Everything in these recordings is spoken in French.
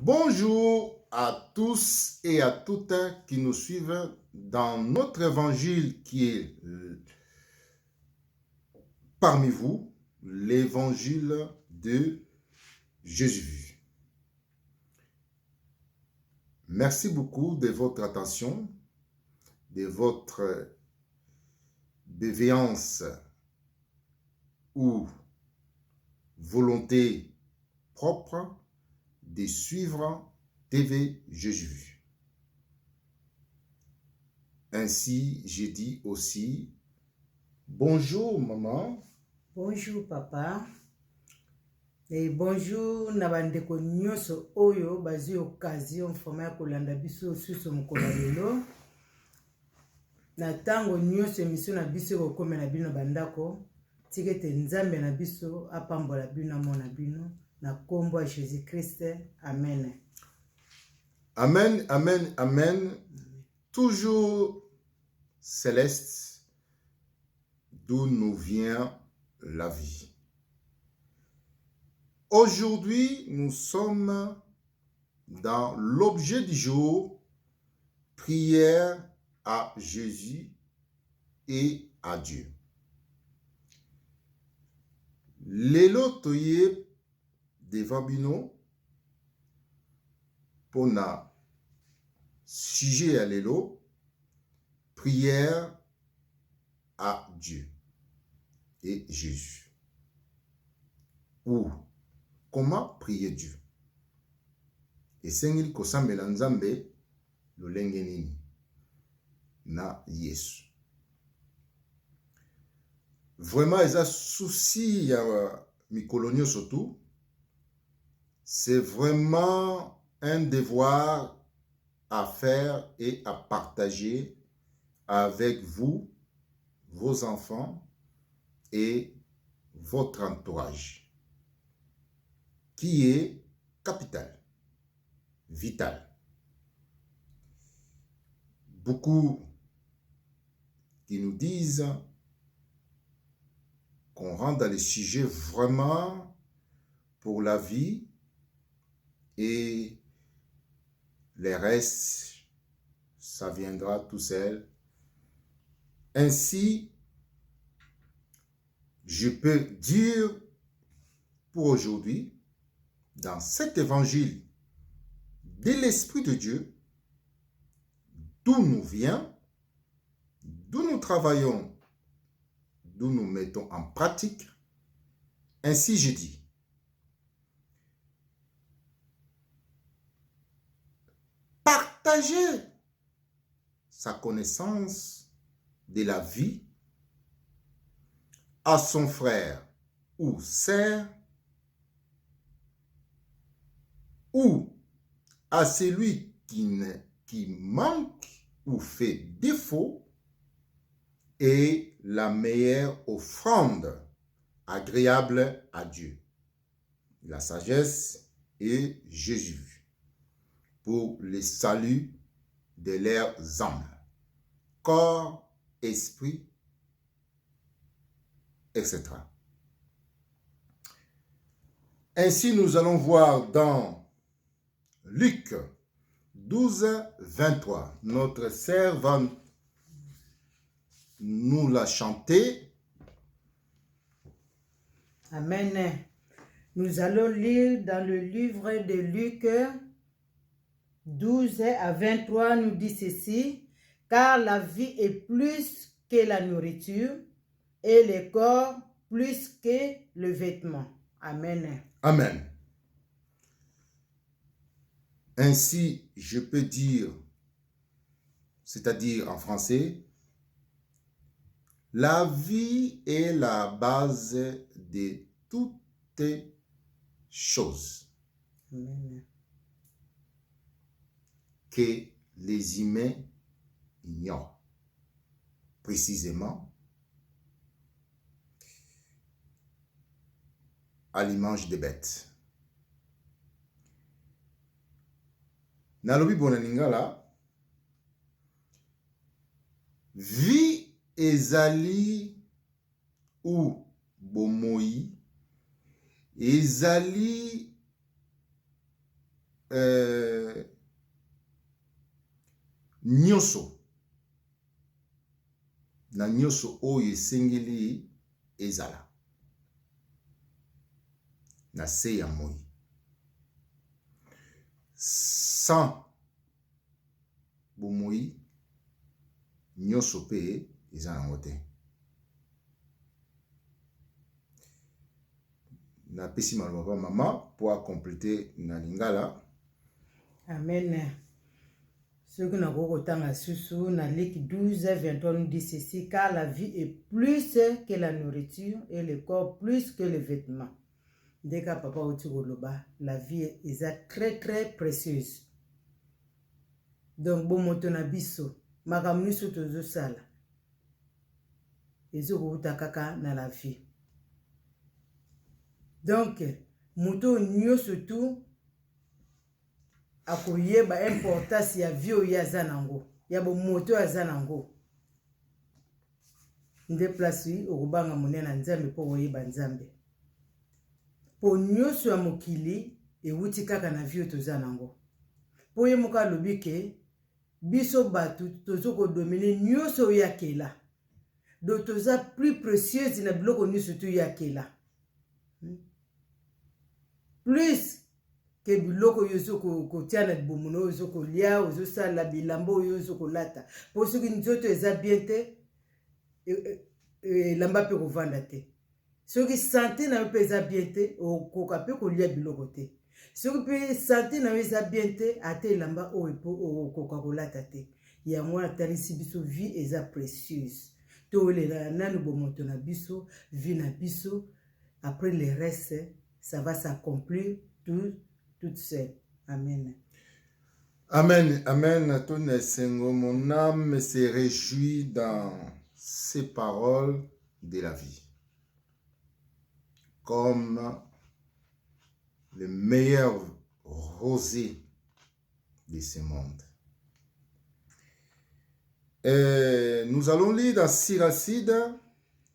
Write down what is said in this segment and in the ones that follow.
Bonjour à tous et à toutes qui nous suivent dans notre évangile qui est parmi vous, l'évangile de Jésus. Merci beaucoup de votre attention, de votre bienveillance ou volonté propre de suivre TV Jésus. Ainsi, j'ai dit aussi, bonjour maman. Bonjour papa. Et bonjour nabandeko nyoso oyo bazi occasion fama ya kolanda biso susu mokolo lelo. Na tango nyoso emission na biso kokomela bino bandako tikete nzambe na biso apambola bino mona bino na kombo ya Jésus Christ. Amen. Amen, amen, amen. Toujours céleste, d'où nous vient la vie. Aujourd'hui, nous sommes dans l'objet du jour, prière à Jésus et à Dieu. Lelo toye devant bino pour na sujet à lelo, prière à Dieu et Jésus. Ou comment prier Dieu? Et sengil kosambela nzambe lolenge nini na Yesu. Vraiment, eza souci ya mikolonio surtout. C'est vraiment un devoir à faire et à partager avec vous, vos enfants et votre entourage, qui est capital, vital. Beaucoup qui nous disent qu'on rentre dans les sujets vraiment pour la vie et les restes, ça viendra tout seul. Ainsi, je peux dire pour aujourd'hui, dans cet évangile de l'Esprit de Dieu, d'où nous vient, d'où nous travaillons, d'où nous mettons en pratique, ainsi je dis. Partager sa connaissance de la vie à son frère ou sœur ou à celui qui manque ou fait défaut est la meilleure offrande agréable à Dieu. La sagesse et Jésus pour le salut de leurs âmes, corps, esprit, etc. Ainsi, nous allons voir dans Luc 12, 23. Notre sœur va nous la chanter. Amen. Nous allons lire dans le livre de Luc 12 à 23, nous dit ceci: car la vie est plus que la nourriture et le corps plus que le vêtement. Amen. Amen. Ainsi, je peux dire, c'est-à-dire en français, la vie est la base de toutes choses. Amen. Que les humains ignorent. Précisément, à l'image des bêtes. Nalobi bonaningala, vie ezali ou bomoi ezali nyonso na nyonso oyo esengeli ezala na se ya moi sans bomoi nyonso mpe eza nango te. Napesi maloba pa mama po akomplete na lingala. Amen. Ce que nous avons susu na Luc 12, 23 nous dit ceci, car la vie est plus que la nourriture et le corps plus que les vêtements. Dès que papa oti goloba, la vie est très très précieuse. Donc bon motona biso, makamuso tozo sala. Ezo kuta kaka na la vie. Donc moto nyo surtout akoyeba importance ya vie oyo aza nango ya bomoto aza nango nde place okobanga monene na nzambe mpo koyeba nzambe po nyonso ya mokili ewuti kaka na vie oyo toza nango po ye moko alobi ke biso bato tozokodomine nyonso oyo akela do toza plus précieuse na biloko nyonso to yakela plus ke biloko yozo kotia na bomuno yozo kolia yozo sala bilambo yozo kolata po soki nzoto eza bien te lamba pe kovanda te soki santé na pe eza bien te okoka pe kolia biloko te soki pe santé na eza bien te ate lamba oyo po okoka kolata te yango atalisi biso vie eza précieuse to olela nanu bomoto na biso vie na biso après le reste ça va s'accomplir toute seule. Amen. Amen, amen. Ton Seigneur, mon âme se réjouit dans ces paroles de la vie. Comme le meilleur rosé de ce monde. Et nous allons lire dans Siracide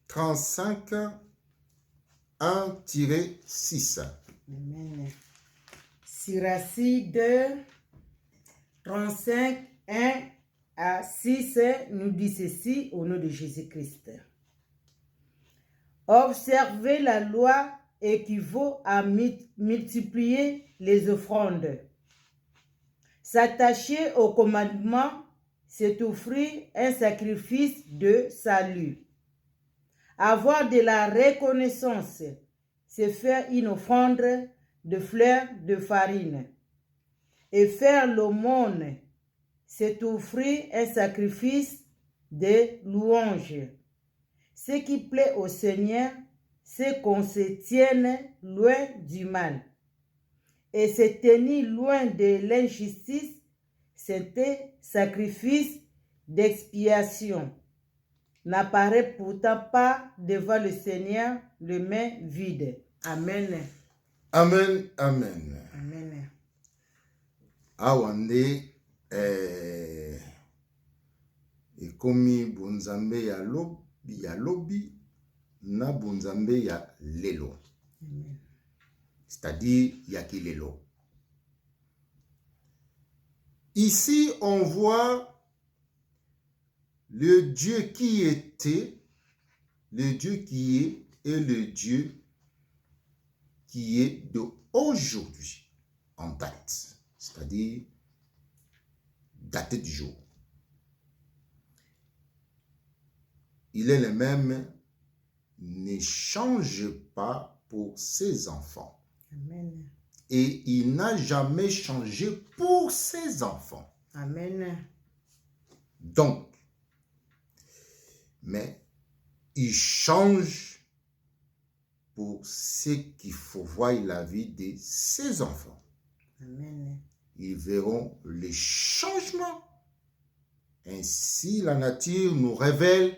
35, 1-6. Amen. Siracide 35, 1-6 nous dit ceci au nom de Jésus-Christ. Observer la loi équivaut à multiplier les offrandes. S'attacher au commandement, c'est offrir un sacrifice de salut. Avoir de la reconnaissance, c'est faire une offrande de fleurs de farine. Et faire l'aumône, c'est offrir un sacrifice de louange. Ce qui plaît au Seigneur, c'est qu'on se tienne loin du mal. Et se tenir loin de l'injustice, c'est un sacrifice d'expiation. N'apparaît pourtant pas devant le Seigneur les mains vides. Amen. Amen, amen. Amen. Awande ekomi bunzambe ya lobi na bunzambe ya lelo. Amen. C'est-à-dire yakilelo. Ici, on voit le Dieu qui était, le Dieu qui est et le Dieu qui est d'aujourd'hui en date, c'est-à-dire daté du jour. Il est le même, ne change pas pour ses enfants. Amen. Et il n'a jamais changé pour ses enfants. Amen. Donc, mais il change pour ceux qui faut voir la vie de ses enfants. Amen. Ils verront les changements. Ainsi, la nature nous révèle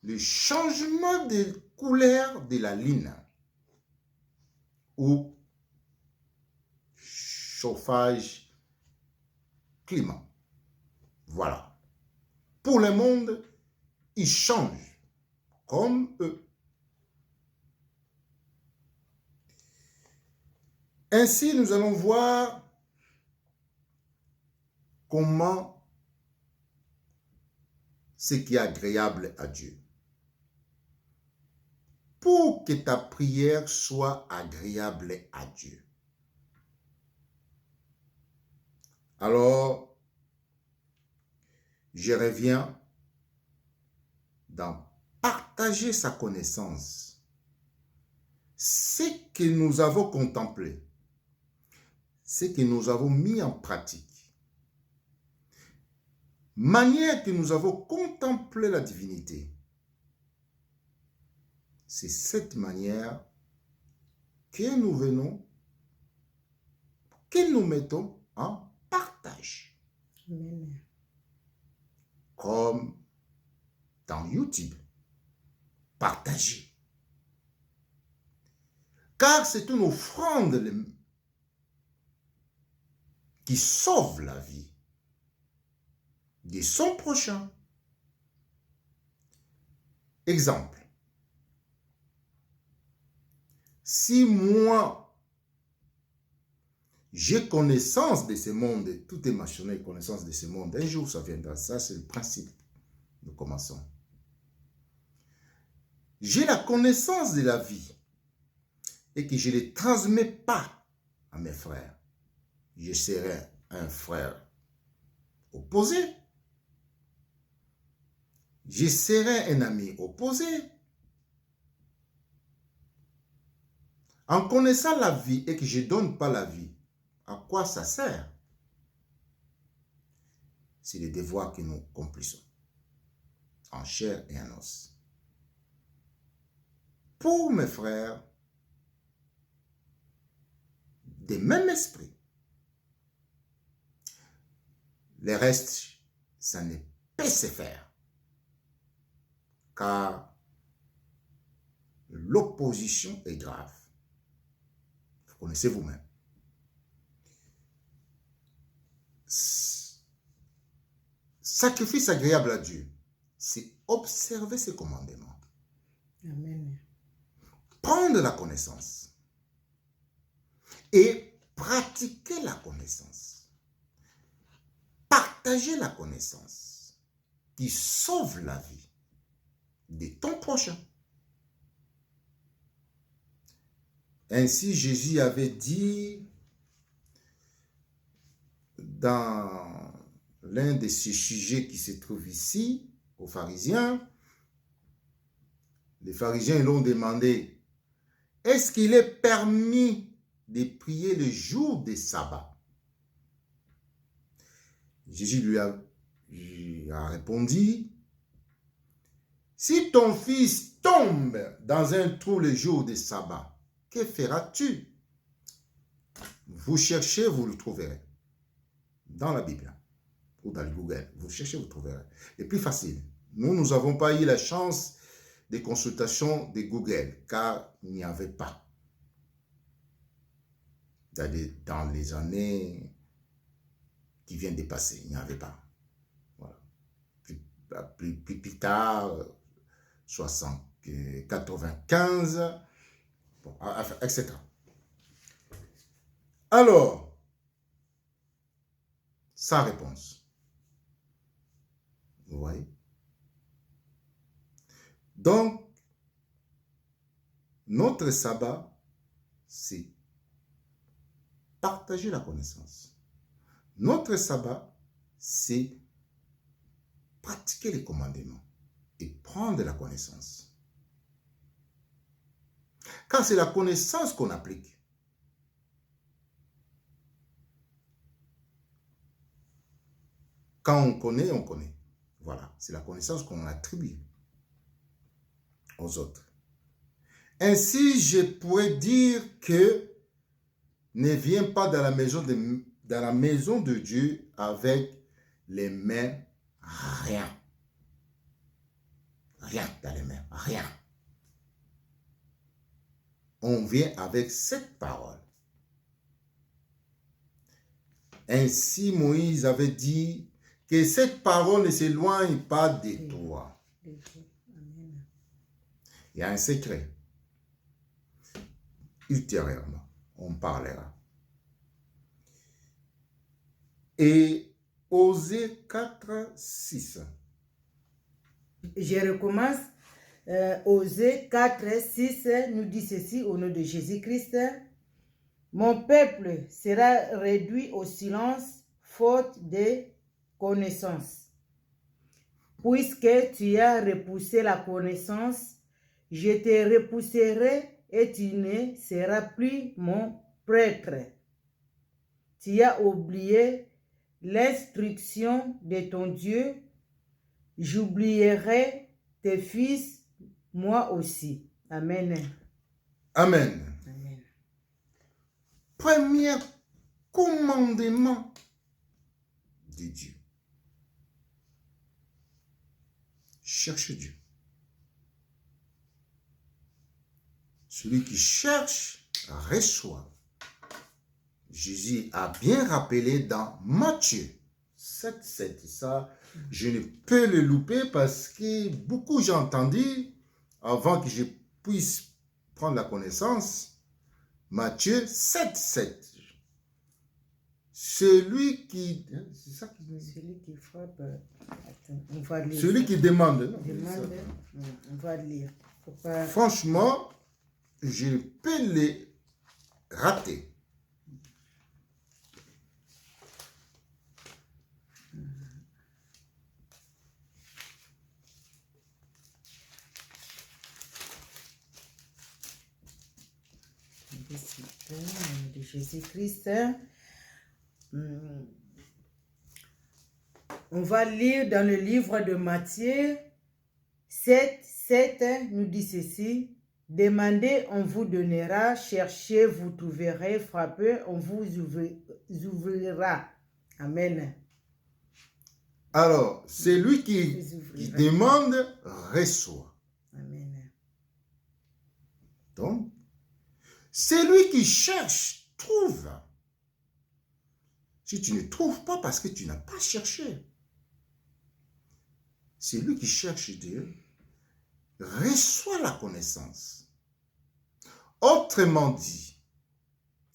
le changement de couleur de la ligne ou chauffage climat. Voilà. Pour le monde, ils changent comme eux. Ainsi, nous allons voir comment ce qui est agréable à Dieu. Pour que ta prière soit agréable à Dieu. Alors, je reviens dans partager sa connaissance. Ce que nous avons contemplé, ce que nous avons mis en pratique, manière que nous avons contemplé la divinité, c'est cette manière que nous venons, que nous mettons en partage. Amen. Comme dans YouTube, partager. Car c'est une offrande qui sauve la vie de son prochain. Exemple. Si moi, j'ai connaissance de ce monde, tout est mentionné, connaissance de ce monde, un jour ça viendra. Ça, c'est le principe. Nous commençons. J'ai la connaissance de la vie et que je ne les transmets pas à mes frères. Je serai un frère opposé. Je serai un ami opposé. En connaissant la vie et que je ne donne pas la vie, à quoi ça sert? C'est le devoir que nous accomplissons, en chair et en os. Pour mes frères, des mêmes esprits. Le reste, ça ne peut se faire. Car l'opposition est grave. Vous connaissez vous-même. Sacrifice agréable à Dieu, c'est observer ses commandements. Amen. Prendre la connaissance et pratiquer la connaissance. Partager la connaissance qui sauve la vie de ton prochain. Ainsi, Jésus avait dit dans l'un de ces sujets qui se trouve ici, aux pharisiens, les pharisiens l'ont demandé, est-ce qu'il est permis de prier le jour des sabbats? Jésus lui a répondu, si ton fils tombe dans un trou le jour des sabbats, que feras-tu? Vous cherchez, vous le trouverez. Dans la Bible ou dans le Google. Vous cherchez, vous trouverez. Et plus facile. Nous n'avons pas eu la chance des consultations de Google, car il n'y avait pas. Dans les années qui viennent de passer, il n'y avait pas. Voilà. Plus tard, 95, bon, etc. Alors, sans réponse. Vous voyez? Donc, notre sabbat, c'est partager la connaissance. Notre sabbat, c'est pratiquer les commandements et prendre la connaissance. Car c'est la connaissance qu'on applique. Quand on connaît, on connaît. Voilà, c'est la connaissance qu'on attribue aux autres. Ainsi, je pourrais dire que ne viens pas dans la maison de Dieu avec les mains rien. Rien dans les mains, rien. On vient avec cette parole. Ainsi, Moïse avait dit que cette parole ne s'éloigne pas de toi. Amen. Il y a un secret. Ultérieurement, on parlera. Et Osée 4, 6. Je recommence. Osée 4, 6 nous dit ceci au nom de Jésus-Christ. Mon peuple sera réduit au silence faute de connaissance. Puisque tu as repoussé la connaissance, je te repousserai et tu ne seras plus mon prêtre. Tu as oublié l'instruction de ton Dieu, j'oublierai tes fils, moi aussi. Amen. Amen. Amen. Premier commandement de Dieu. Cherche Dieu. Celui qui cherche reçoit. Jésus a bien rappelé dans Matthieu 7, 7. Ça, je ne peux le louper parce que beaucoup j'ai entendu, avant que je puisse prendre la connaissance, Matthieu 7, 7. Celui qui... C'est ça qui... Celui qui frappe... Attends, on va lire. Celui qui demande. Non, Demande, on va lire. Faut pas... Franchement, je peux les rater. De Jésus-Christ. On va lire dans le livre de Matthieu 7, 7 nous dit ceci. Demandez, on vous donnera, cherchez, vous trouverez, frappez, on vous ouvrira. Amen. Alors, celui qui demande reçoit. Amen. Donc, celui qui cherche trouve. Si tu ne trouves pas parce que tu n'as pas cherché, celui qui cherche Dieu reçoit la connaissance. Autrement dit,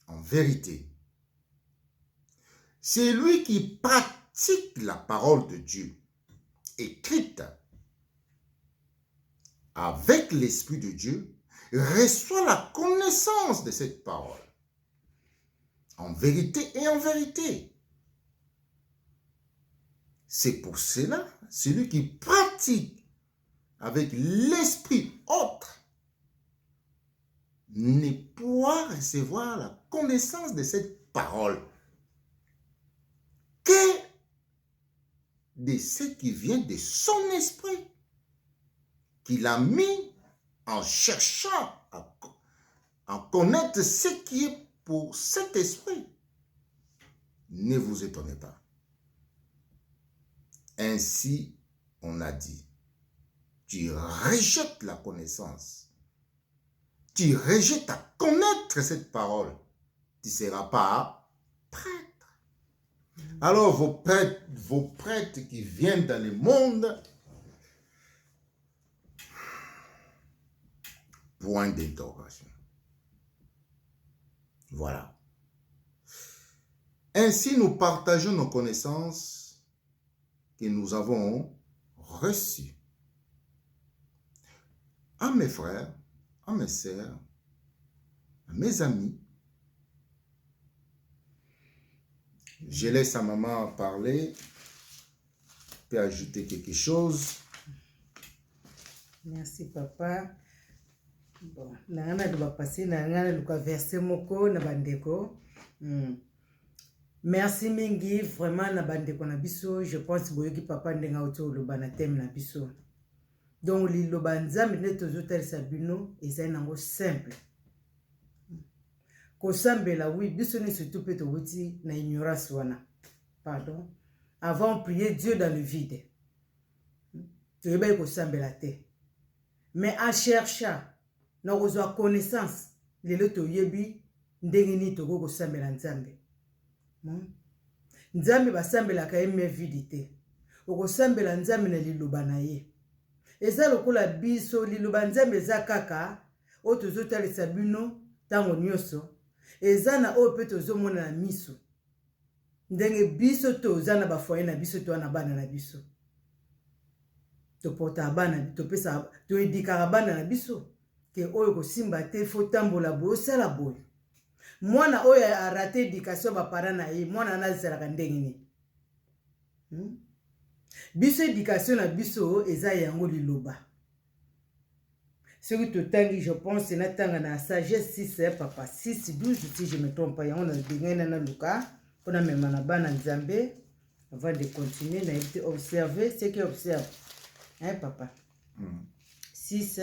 en vérité, celui qui pratique la parole de Dieu écrite avec l'Esprit de Dieu reçoit la connaissance de cette parole. En vérité et en vérité. C'est pour cela, celui qui pratique avec l'esprit autre ne pourra recevoir la connaissance de cette parole que de ce qui vient de son esprit, qu'il a mis en cherchant à connaître ce qui est pour cet esprit. Ne vous étonnez pas. Ainsi, on a dit, tu rejettes la connaissance, tu rejettes à connaître cette parole, tu ne seras pas prêtre. Alors, vos prêtres qui viennent dans le monde, point d'interrogation. Voilà. Ainsi, nous partageons nos connaissances que nous avons reçues. À mes frères, à mes sœurs, à mes amis. Je laisse à maman parler. Peut ajouter quelque chose. Merci papa. Bon, nangana doba passer nangana luka verset moko na bandeko. Merci mingi vraiment na bandeko na biso. Je pense boyoki papa ndenga oto loba na thème na biso. Donc li loba nzambe ne tozotel sabino ezali nango simple. Ko sambela oui biso ne surtout peut wuti na ignorance wana. Pardon. Avant prier Dieu dans le vide. Tu veux ko sambela te. Mais en cherchant na kozwa connaissance lelo toyebi ndenge ni toko kosambela nzambe. Nzambe basambelaka ye me vide te. Okosambela nzambe na liloba na ye. Eza lokola biso liloba nzambe eza kaka o tozotalisa bino tango nyonso. Eza na o pe tozomona na miso. ndenge biso toza na bafoye na biso to na bana na biso topota bana topesa toedikaka bana na biso ke oyo kosimba te fo tambola boye osala boye mwana oyo arate éducation bapara na ye mwana anazalaka ndenge nini biso éducation na biso eza yango liloba soki totangi je pense natanga na sagesse 6 papa 6 12 si je me trompe pas yango na dingena na luka mpona mema na bana nzambe avant de continuer na été observer ce qui observe hein papa 6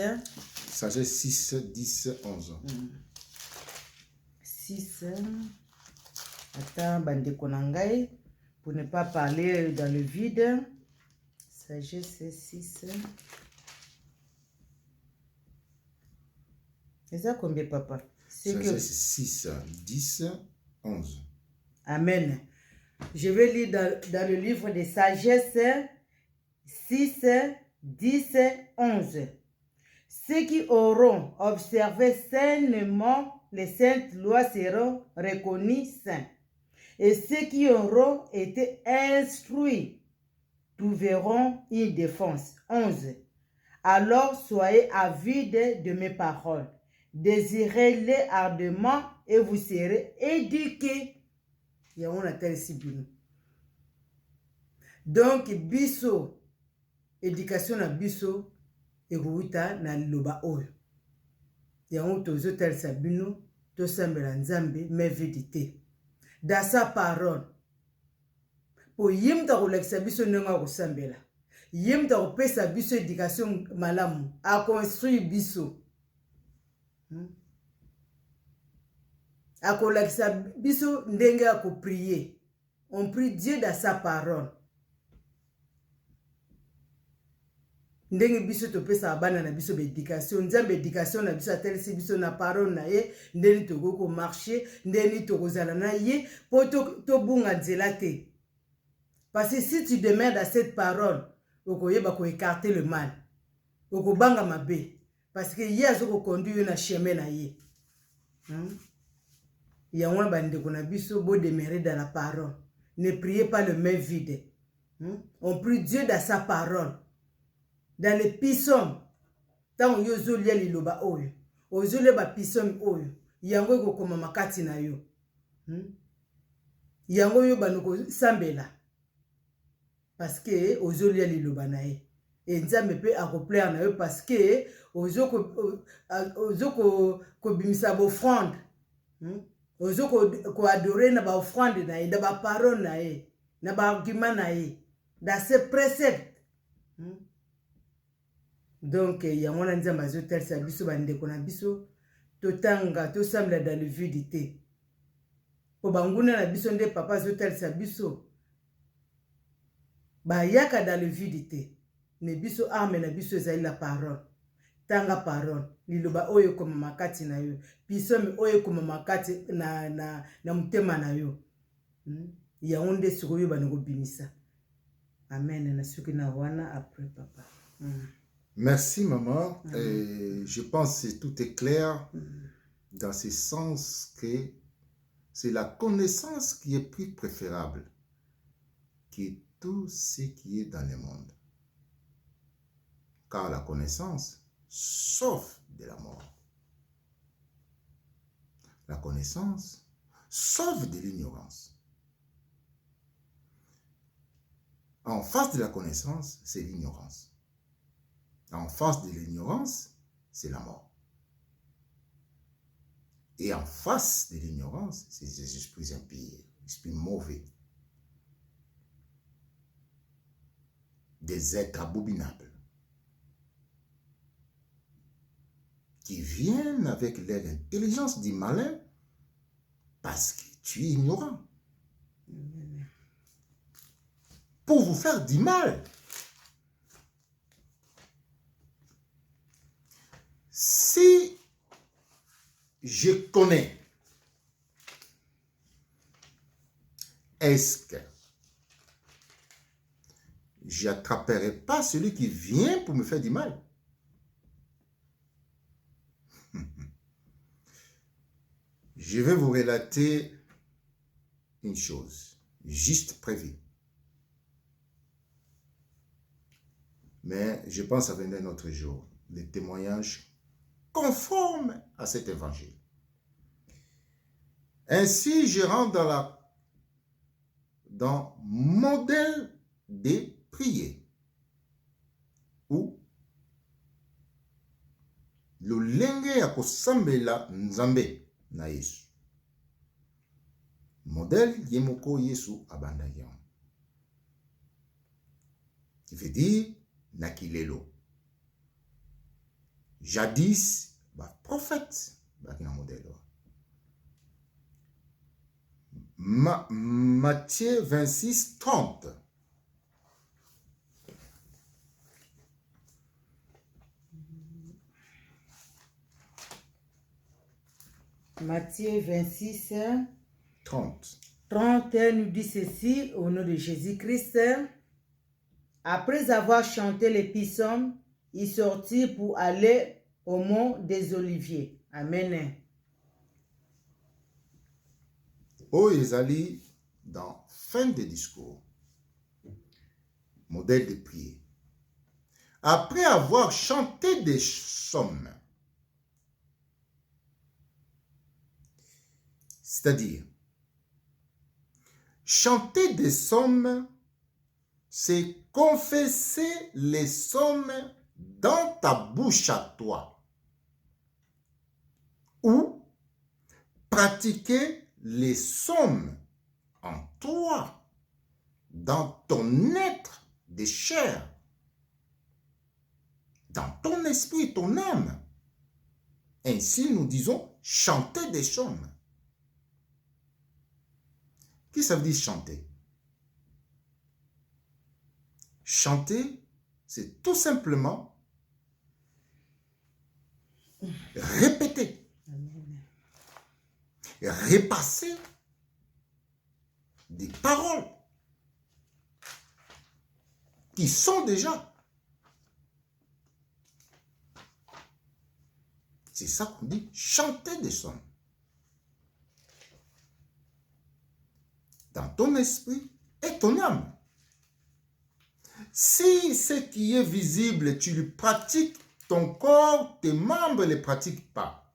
sagesse 6 10 11 6 attends bandeko na ngai pour ne pas parler dans le vide sagesse 6 eza combien papa sagesse 6 10 11 amen je vais lire dans le livre de sagesse 6 10 11 ceux qui auront observé sainement les saintes lois seront reconnus saints et ceux qui auront été instruits trouveront une défense. 11. Alors soyez avides de mes paroles, désirez-les ardemment et vous serez éduqués. Donc biso éducation na biso ekuuta na liloba oyo yango tozotalisa bino tosambela nzambe mevidité dans sa parole po yimta kolakisa biso ndenge akosambela yimta kopesa biso éducation malamu akonstruire biso akolakisa biso ndenge akoprier on prie Dieu dans sa parole ndenge biso topesa bana na biso éducation nzambe éducation na biso atelisi biso na parole na ye ndeni tokoko marcher ndeni tokozala na ye po tobunga nzela te parce que si tu demeures dans cette parole okoyeba ko écarter le mal okobanga mabe parce que ye azoko conduire na chemin na ye yango bandeko na biso bo demeurer dans la parole ne priez pas le main vide on prie Dieu dans sa parole. Dans les psaumes, tant yo zolia liloba oyo, ozolia ba psaume oyo, yango eko koma makati na yo. Yango yo banoko sambela. Parce que ozolia liloba na ye. Et nzambe pe akoplaire na yo parce que ozoko bimisa ba offrande. Ozoko adorer na ba offrande na ye, na ba parole na ye, na ba argument na ye, dans ses préceptes. Donc yango na nzambe azotalisa biso bandeko na biso totanga tosambela dans le vide te po banguna na biso nde papa azotalisa biso bayaka dans le vide te ne biso arme na biso ezali la parole tanga parole liloba oyo koma makati na yo pisome oyo koma makati na mutema na yo yango nde sikoyo banoko bimisa amen na suki na wana après papa Merci, maman. Je pense que tout est clair dans ce sens que c'est la connaissance qui est plus préférable que tout ce qui est dans le monde. Car la connaissance sauve de la mort. La connaissance sauve de l'ignorance. En face de la connaissance, c'est l'ignorance. En face de l'ignorance, c'est la mort. Et en face de l'ignorance, c'est les esprits impies, les esprits mauvais. Des êtres abominables qui viennent avec leur intelligence du malin parce que tu es ignorant. Pour vous faire du mal. Si je connais, est-ce que je n'attraperai pas celui qui vient pour me faire du mal? Je vais vous relater une chose. juste prévu. Mais je pense à venir un autre jour, des témoignages conformes à cet évangile. Ainsi, je rentre dans modèle de prière, où lolenge ya kosambela nzambe na Yesu. Modèle ye moko Yesu abandaki yango. Qui veut dire nakilelo. Jadis, prophète, baki na modèle. Matthieu 26, 30. Matthieu 26, 30. 30 nous dit ceci au nom de Jésus-Christ. Après avoir chanté les psaumes, il sortit pour aller au mont des Oliviers. Amen. Ezali dans fin de discours, modèle de prière. Après avoir chanté des psaumes, c'est-à-dire chanter des psaumes, c'est confesser les psaumes dans ta bouche à toi, ou pratiquer les psaumes en toi, dans ton être de chair, dans ton esprit, ton âme. Ainsi, nous disons chanter des psaumes. Qu'est-ce que ça veut dire chanter? Chanter, c'est tout simplement répéter, repasser des paroles qui sont déjà. C'est ça qu'on dit chanter des psaumes. Dans ton esprit et ton âme. Si ce qui est visible, tu le pratiques, ton corps, tes membres ne le pratiquent pas.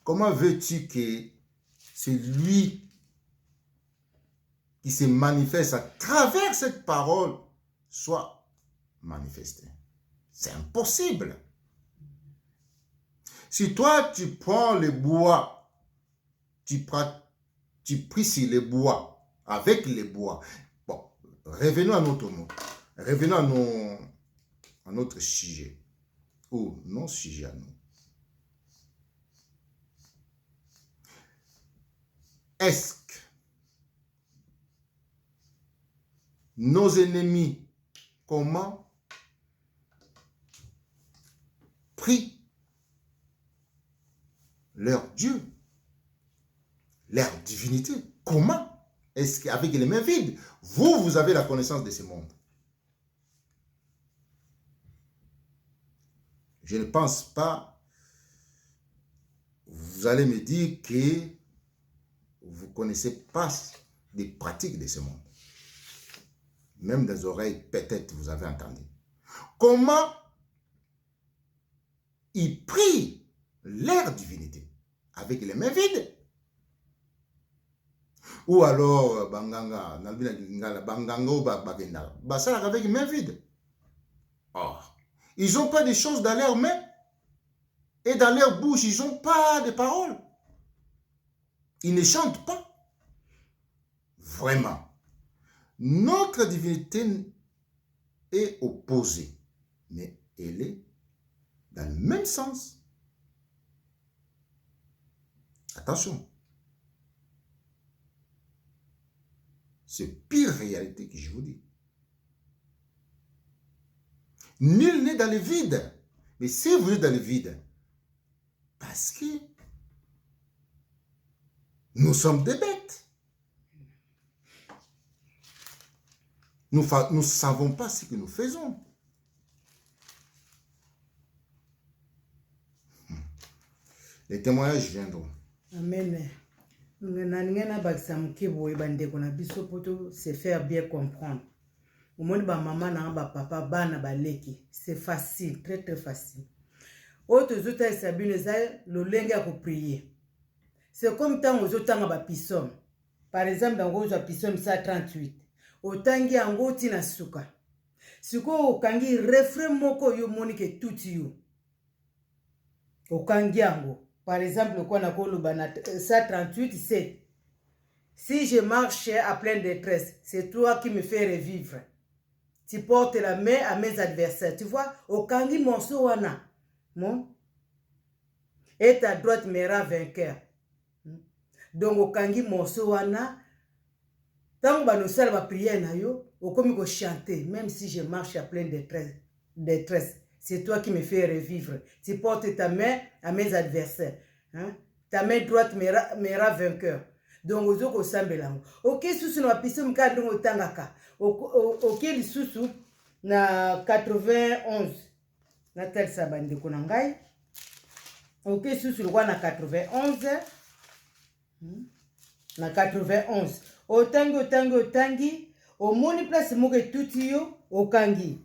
Comment veux-tu que celui qui se manifeste à travers cette parole soit manifesté? C'est impossible. Si toi, tu prends le bois, tu pries sur le bois, avec les bois. Bon, revenons à notre mot. Revenons à notre sujet. Ou non sujet à nous. Est-ce que nos ennemis, comment prient leur Dieu, leur divinité? Comment? Est-ce qu'avec les mains vides, vous avez la connaissance de ce monde? Je ne pense pas. Vous allez me dire que vous ne connaissez pas des pratiques de ce monde. Même des oreilles, peut-être vous avez entendu. Comment ils prient leur divinité? Avec les mains vides? Ou alors, banganga, banganga ou bagenda, ça avec les mains vides. Oh, ils n'ont pas des choses dans leurs mains et dans leur bouche, ils n'ont pas de paroles. Ils ne chantent pas. Vraiment. Notre divinité est opposée, mais elle est dans le même sens. Attention. C'est pire réalité que je vous dis. Nul n'est dans le vide. Mais si vous êtes dans le vide, parce que nous sommes des bêtes. Nous ne savons pas ce que nous faisons. Les témoignages viendront. Amen. na bakisa mkibo ebande kona biso poto se faire bien comprendre. Au moins ba maman na ba papa bana baleki, c'est facile, très très facile. Autre zota sabine za lolenge ya ko prier. C'est comme tant aux autres ba pisom. Par exemple dans gozo pisom 138. Otangi yango tina suka. Siko okangi refrain moko yo monike tout yo. Okangi yango. Par exemple, quoi na kolo bana 138 7. Si je marche à pleine détresse, c'est toi qui me fais revivre. Tu portes la main à mes adversaires. Tu vois, okangi morceau wana. Mon. Et ta droite mera vainqueur. Donc okangi morceau wana. Tant que nous sommes à prier na yo, okomi ko chanter, même si je marche à pleine détresse. C'est toi qui me fais revivre. Tu portes ta main à mes adversaires. Hein? Ta main droite mera vainqueur. Donc, ozo ko sambelango. Ok, susu na piso mka ndongo tangaka. Ok, li susu na 91. Na tel sabande ko ngai. Ok, susu lwa na 91. Na 91. Otangi. Omoni place moke tuti yo, okangi.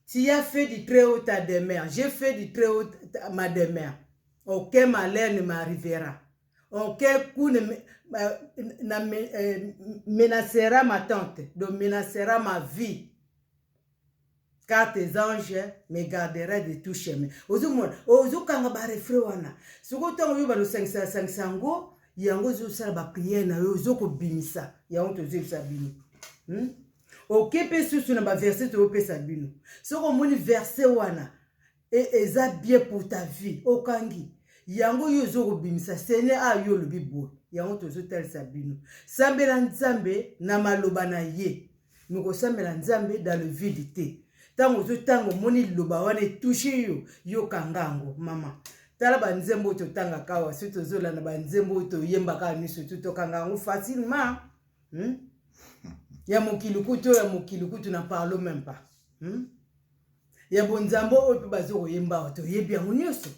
Tu as fait du très haut ta demeure. J'ai fait du très haut ma demeure. Aucun malheur ne m'arrivera. Aucun coup ne menacera ma tente, ne menacera ma vie. Car tes anges me garderaient de tout chemin. Ozu kanga ba refrain wana. Soko tongo yo ba lo sango, yango zo sala ba prière na yo zo ko bimisa. Yango to zo sabino. Ok, pe susu na ba verset to pe sabino. Soko moni verset wana eza bien pour ta vie. Okangi. Yango yo zo ko bimisa sene a yo lo bibo. Yango to zo tel sabino. Sambela nzambe na maloba na ye. Miko sambela nzambe dans le vide. Tango zo tango moni loba wana touché yo kangango mama. Tala ba nzembo to tanga kawa surtout zo la na ba nzembo to yemba ka ni surtout to kangango facilement. Ya mokilikutu na parle même pas. Ya bonzambo oyo bazo yemba to yebi yango nyoso.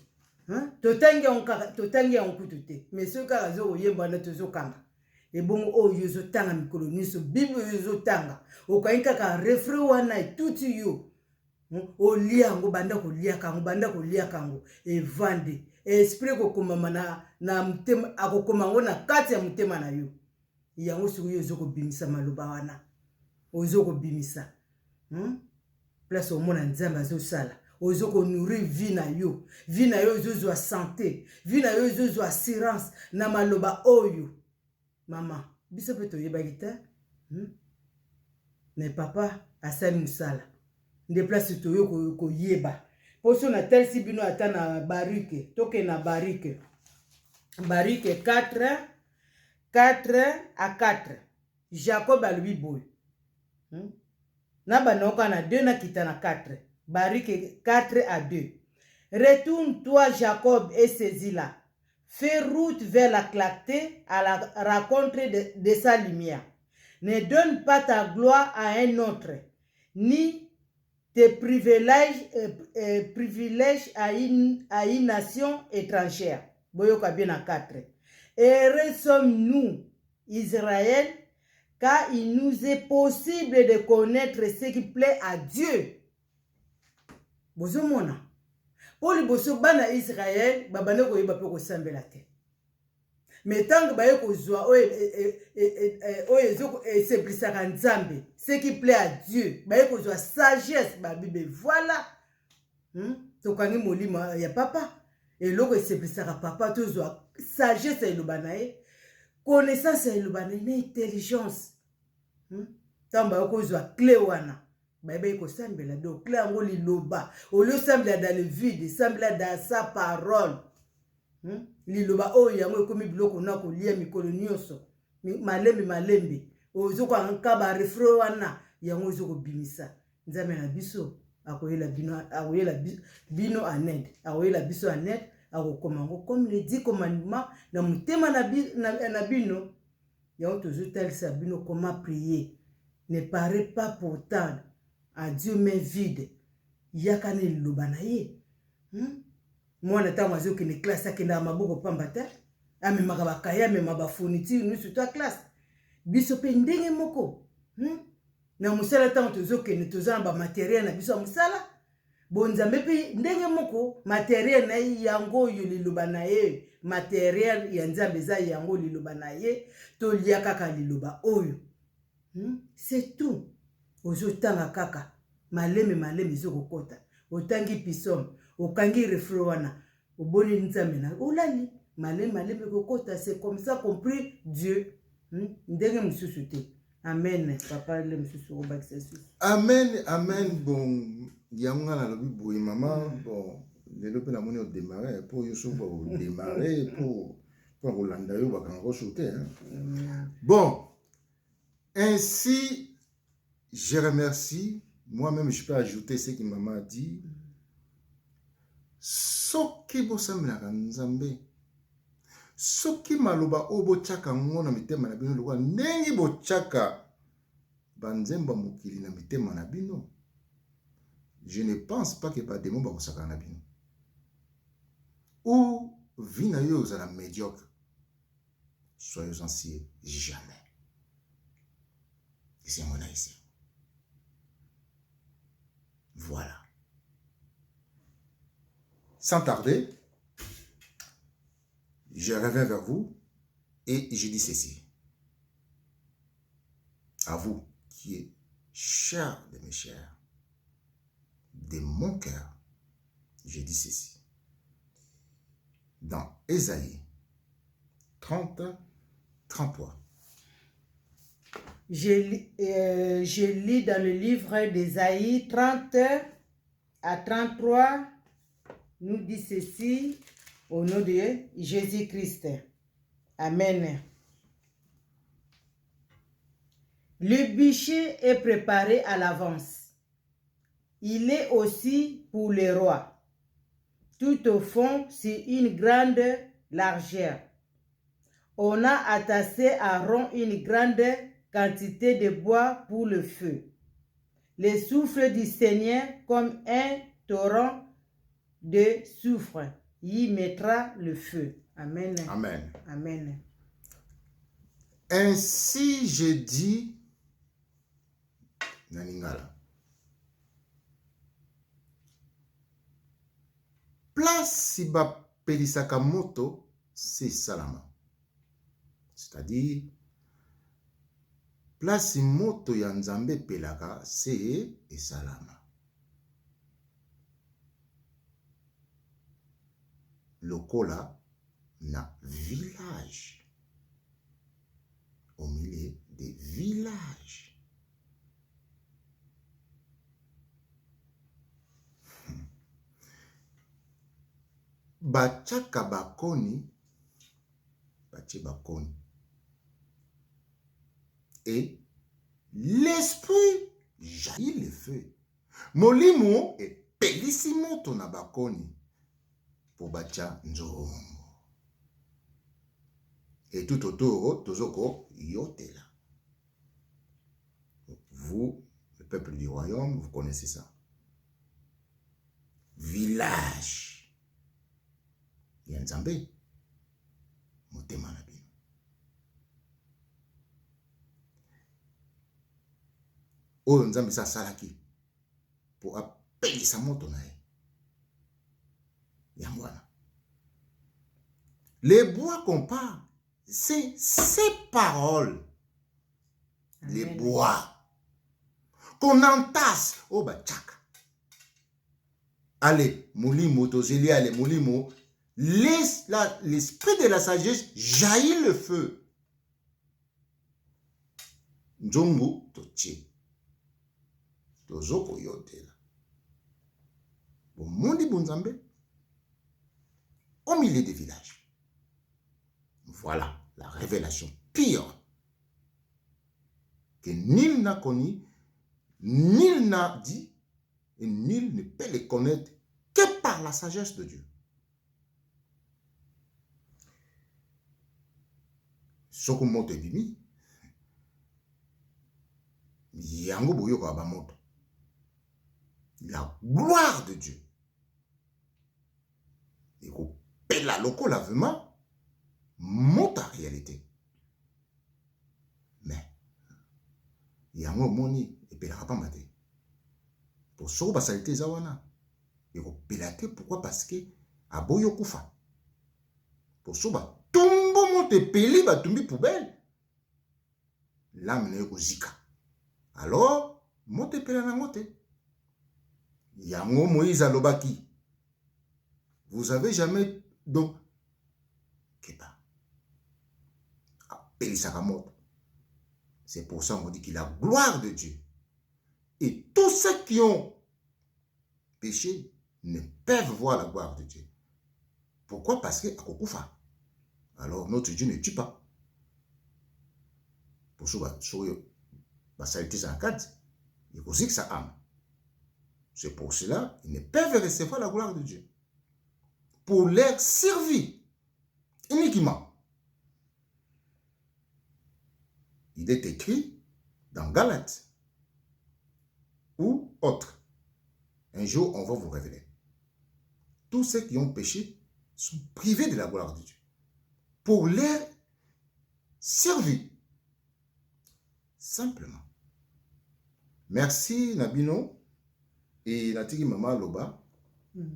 Totangi ya nkutu te. Mais ce kaka zo yemba na to zo kanga. Et bon oyo zo tanga mikolo nyoso bible yo tanga. Okainka ka refrain wana tout yo. Olia yango banda ko lia kango e vande. Esprit ko komama na mtema akokoma ngo na kati ya mtema na yo. Yango suku yo zoko bimisa maloba wana. Ozoko bimisa. Place au mona nzamba zo sala. Ozoko nourrir vie na yo. Vie na yo zo santé. Vie na yo zo assurance na maloba oyo. Mama, biso peto yeba gita. Mais papa asali musala. Nde place to yo ko yeba. Poso na tel si bino ata na barike. Toke na barike. Barike 4 à 4. Jacob a lui boy. Na banoka na 2 na kita na 4. Barike 4 à 2. Retourne-toi Jacob et saisis-la. Fais route vers la clarté à la rencontre de sa lumière. Ne donne pas ta gloire à un autre, ni tes privilèges à une nation étrangère. Boyoka bien à 4. Heureux sommes-nous, Israël, car il nous est possible de connaître ce qui plaît à Dieu. Bozomona. Pour les bosso bana Israël, babane ko yeba pe ko sambela te. Mais tant que baye ko zwa c'est brisaka nzambe, ce qui plaît à Dieu, baye ko zwa sagesse ba bibe voilà. To kangi molima ya papa. Et loko c'est brisaka papa to zwa sagesse e lobanae, connaissance e lobanae, intelligence. Tamba ko zwa clé wana. Baye ko sambela do clé ngo li loba. Au lieu sambela dans le vide, sambela dans sa parole. Liloba oyo yango ekomi biloko na ko lia mikolo nyonso malembe ozo ko anka ba refrain wana yango ozo ko bimisa nzambe na biso akoyela bino aned akoyela biso aned akokoma ngo comme le dit commandement na mutema na bino yango tozo talisa bino comment prier. Ne parez pas pourtant à Dieu main vide yakane liloba na ye. Mwana tango azoki ne classe akenda maboko pamba te. amemaka bakaya amema bafourniture nyonso to classe biso mpe ndenge moko na mosala ntango tozokende toza na bamateriel na biso ya mosala bonzambe mpe ndenge moko materiel na ye yango oyo liloba na ye materiel ya nzambe eza yango liloba na ye tolia kaka liloba oyo c'est tout ozotanga kaka maleme ezokokota otangi pisome okangi refre wana oboni nzambe na olali maleme kokota c'est comme ça compris Dieu ndenge mosusu te amen papa le mosusu obakisa susu amen bon yango nga nalobi boye mama bon lelo mpe namoni odémarre mpo yo so odémarre mpo kolanda yo bakanga koso te bon ainsi je remercie moi-même je peux ajouter ce que maman a dit soki bosambelaka nzambe soki maloba oyo botyaka ngo na mitema na bino lokola ndenge botyaka banzembo mokili na mitema na bino je ne pense pas que bademo bakosaka na bino ou vie na yo ozala médiocre soyez anciens jamais c'est mon haïtien voilà sans tarder je reviens vers vous et je dis ceci à vous qui est cher de mes chers, de mon cœur, je dis ceci. Dans Ésaïe 30, 33. Je lis dans le livre d'Ésaïe 30 à 33, nous dit ceci au nom de Jésus-Christ. Amen. Le bûcher est préparé à l'avance. Il est aussi pour les rois. Tout au fond, c'est une grande largeur. On a attaché à rond une grande quantité de bois pour le feu. Le souffle du Seigneur comme un torrent de soufre y mettra le feu. Amen. Amen. Amen. Ainsi je dis Naningala. Place si ba pelisaka moto, c'est salama. C'est-à-dire, place si moto ya nzambe pelaka, c'est salama. Lokola na village. Au milieu des villages. Bachaka bakoni, bache bakoni. Et l'esprit jaillit le feu. Molimo et pelissimo tona bakoni. Pour bacha nzongo. Et tout autour, tozoko yotela. Vous, le peuple du royaume, vous connaissez ça. Village. Yanzambe. Motema na bino. Oyo nzambe sa salaki. Pour apelisa moto na ye. Yangwana. Les bois qu'on parle, c'est ces paroles. Amen. Les bois. Qu'on entasse. Oh bah tchak. Allez, moulimo, tozeli, allez, moulimo. L'esprit de la sagesse jaillit le feu. Nzongo toche. Tozoko yotela. Bon, mondi bonzambe. Au milieu des villages. Voilà la révélation pire que nul n'a connu, nul n'a dit et nul ne peut les connaître que par la sagesse de Dieu. Sokumoto ebimi yango boyoko abamoto. La gloire de Dieu. Et pela loko lavement mota réalité. Mais, il y a un moment, il ne peut pas mater. Pour ça, la saleté, zawana. Il faut pélater. Pourquoi? Parce que, à boyo kufa. Pour ça, tombo monte peli, tombi poubelle. L'âme n'est pas zika. Alors, monte peli na monte. Yango Moïse Alobaki. Vous avez jamais donc Kepa. C'est pour ça qu'on dit qu'il a la gloire de Dieu. Et tous ceux qui ont péché ne peuvent voir la gloire de Dieu. Pourquoi? Parce que Akokufa. Alors notre Dieu ne tue pas. Pour ça, ça a été ça en cadre. Il faut aussi que ça âme. C'est pour cela qu'ils ne peuvent recevoir la gloire de Dieu. Pour leur servir uniquement. Il est écrit dans Galates ou autre. Un jour, on va vous révéler. Tous ceux qui ont péché sont privés de la gloire de Dieu. Pour leur servir. Simplement. Merci Nabino et Natiki Mama Loba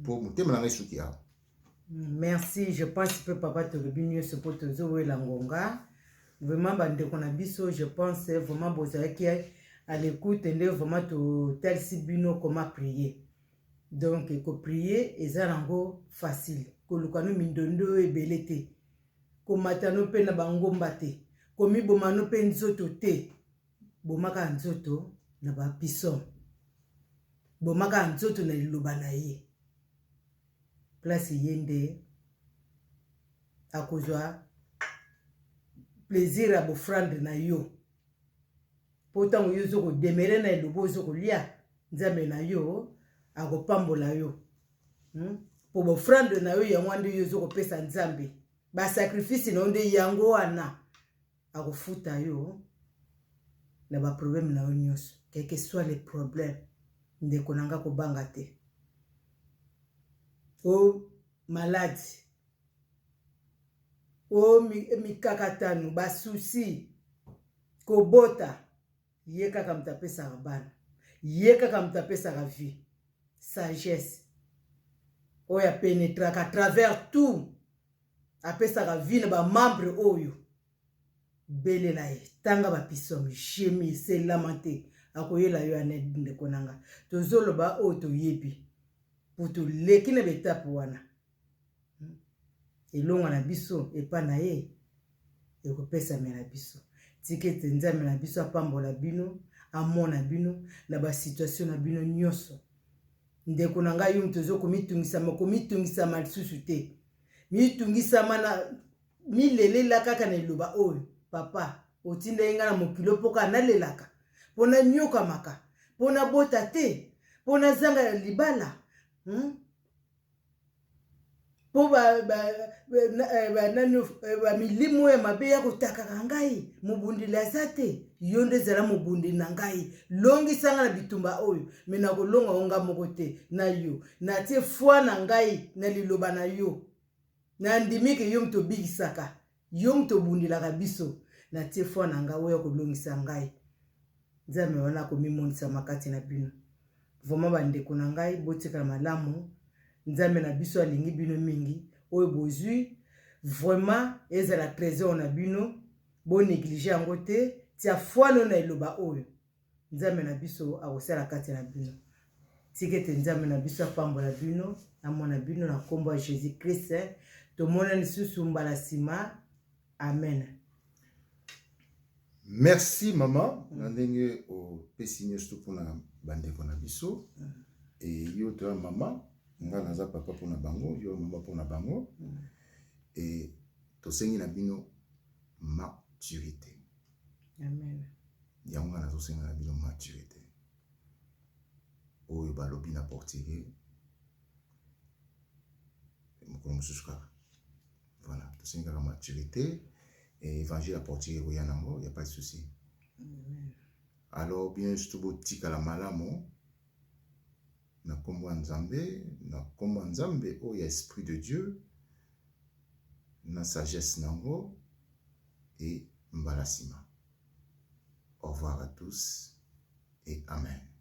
pour mon thème dans Soukia. Merci, je pense que papa te le ce pour te jouer la ngonga. Vraiment, je pense vraiment à l'écoute et vraiment tout tel si bino comment prier. Donc, il faut prier et ça rend facile. Que le canon mindondo et belete. Ko matano pe na bango mbate. Ko mi bomano pe nzoto te. Bomaka nzoto na ba pison. Bomaka nzoto na liloba na ye. Place yende akozwa plaisir à bofrande na yo. Pourtant yo zoko demere na lobo zoko lia nzambe na yo akopambola yo. Po bofrande na yo yango ande yo zoko pesa nzambe. Ba sacrifice na onde yango wana akofuta yo na ba problème na yo nyos. Quel que soit les problèmes ndeko nanga ko banga te. O malade. O mikakatanu ba souci kobota yeka kam tapesa bana yeka kam tapesa vie sagesse o ya pénétrer à travers tout apesa vie na ba membre oyo belela e tanga ba pisom chemi c'est lamenté akoyela yo aned ndeko nanga tozoloba o to yebi pour to lekine betape wana elonga na biso epa na ye ekopesa mena biso tikete nzambe na biso apambola bino amona bino na ba situation na bino nyonso ndeko na ngai yo mtozo komitungisa malisusu te mitungisa mana milelela kaka na iloba oyo papa otinda yenga na mokilo poka nalelaka pona nyoka maka pona bota te pona zanga ya libala po milimo ya mabe ya kotakaka ngai mobundili aza te yo nde ezala mobundili na ngai longisanga na bitumba oyo me nakolonga onga moko te na yo natie foi na ngai na liloba na yo nandimike yo mto bikisaka yo mto bundilaka biso natie foi na ngai oyo kolongisa ngai nzambe wana komimonisa makati na bino vraiment bandeko na ngai botikala malamu nzambe na biso alingi bino mingi oyo bozwi vraiment ezala trésor na bino bo négliger yango te tia foi na eloba oyo nzambe na biso akosala kati na bino tikete nzambe na biso apambola bino amona bino na kombo ya Jésus Christ tomona lisusu mbala nsima amen. Merci maman na ndenge opesi nyonso mpona bandeko na biso e yo to mama nga naza papa mpona bango yo mama mpona bango e tosengi na bino maturité. Amen. Yango nga nazosenga na bino maturité oyo balobi na portugais mokolo mosusu kaka voilà tosengi kaka maturité et évangile à portugais koya nango y a pas de souci. Alors bien surtout botikala malamu na kombo nzambe na kombo nzambe o ya esprit de Dieu na sagesse nango et mbalasima. Au revoir à tous et amen.